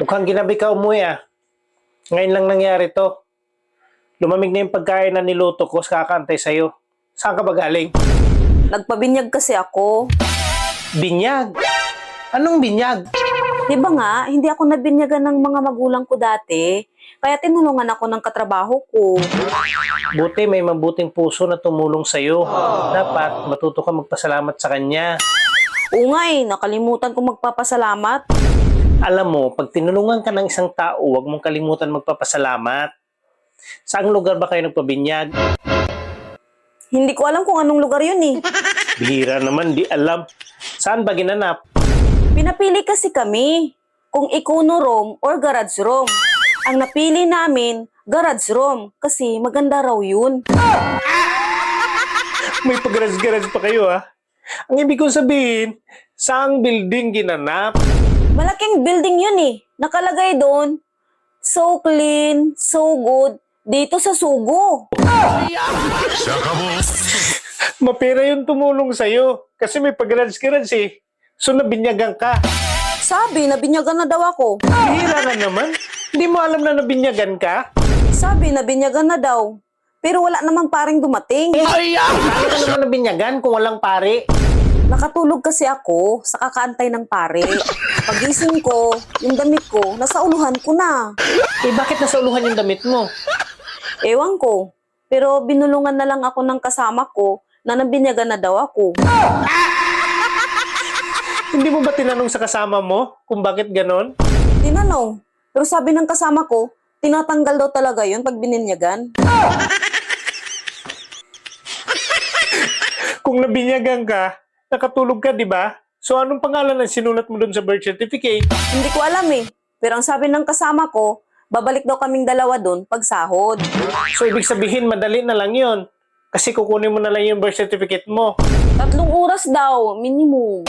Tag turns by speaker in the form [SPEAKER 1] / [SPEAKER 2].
[SPEAKER 1] Mukhang ginabi ka umuwi Ngayon lang nangyari to. Lumamig na yung pagkain na niluto ko sa kakantay sa'yo. Saan ka ba galing?
[SPEAKER 2] Nagpabinyag kasi ako.
[SPEAKER 1] Binyag? Anong binyag?
[SPEAKER 2] Di ba nga, hindi ako nabinyagan ng mga magulang ko dati. Kaya tinulungan ako ng katrabaho ko.
[SPEAKER 1] Buti may mabuting puso na tumulong sa'yo. Dapat matuto ka magpasalamat sa kanya.
[SPEAKER 2] Oo nga nakalimutan ko magpapasalamat.
[SPEAKER 1] Alam mo, pag tinulungan ka ng isang tao, huwag mong kalimutan magpapasalamat. Saang lugar ba kayo nagpabinyag?
[SPEAKER 2] Hindi ko alam kung anong lugar yun
[SPEAKER 1] Bihira naman, di alam. Saan ba ginanap?
[SPEAKER 2] Pinapili kasi kami kung Ikuno room or garage room. Ang napili namin, garage room kasi maganda raw yun.
[SPEAKER 1] May pag-garage-garage pa kayo Ang ibig kong sabihin, saang building ginanap?
[SPEAKER 2] Malaking building yun Nakalagay doon, so clean, so good, dito sa Sugo.
[SPEAKER 1] Mapera yung tumulong sa'yo. Kasi may pag-garage-garage So nabinyagan ka.
[SPEAKER 2] Sabi, nabinyagan na daw ako.
[SPEAKER 1] Bihira na naman. Hindi mo alam na nabinyagan ka?
[SPEAKER 2] Sabi, nabinyagan na daw. Pero wala naman paring dumating.
[SPEAKER 1] Paano ka naman nabinyagan kung walang pare?
[SPEAKER 2] Nakatulog kasi ako sa kakaantay ng pare. Pagising ko, yung damit ko, nasa uluhan ko na.
[SPEAKER 1] Bakit nasa uluhan yung damit mo?
[SPEAKER 2] Ewan ko. Pero binulungan na lang ako ng kasama ko na nabinyagan na daw ako.
[SPEAKER 1] Hindi mo ba tinanong sa kasama mo kung bakit ganon?
[SPEAKER 2] Tinanong. Pero sabi ng kasama ko, tinatanggal daw talaga yun pag bininyagan.
[SPEAKER 1] Kung nabinyagan ka, nakatulog ka, di ba? So anong pangalan ang sinulat mo dun sa birth certificate?
[SPEAKER 2] Hindi ko alam Pero ang sabi ng kasama ko, babalik daw kaming dalawa dun pag sahod.
[SPEAKER 1] So ibig sabihin, madali na lang yon. Kasi kukunin mo na lang yung birth certificate mo.
[SPEAKER 2] 3 oras daw, minimum.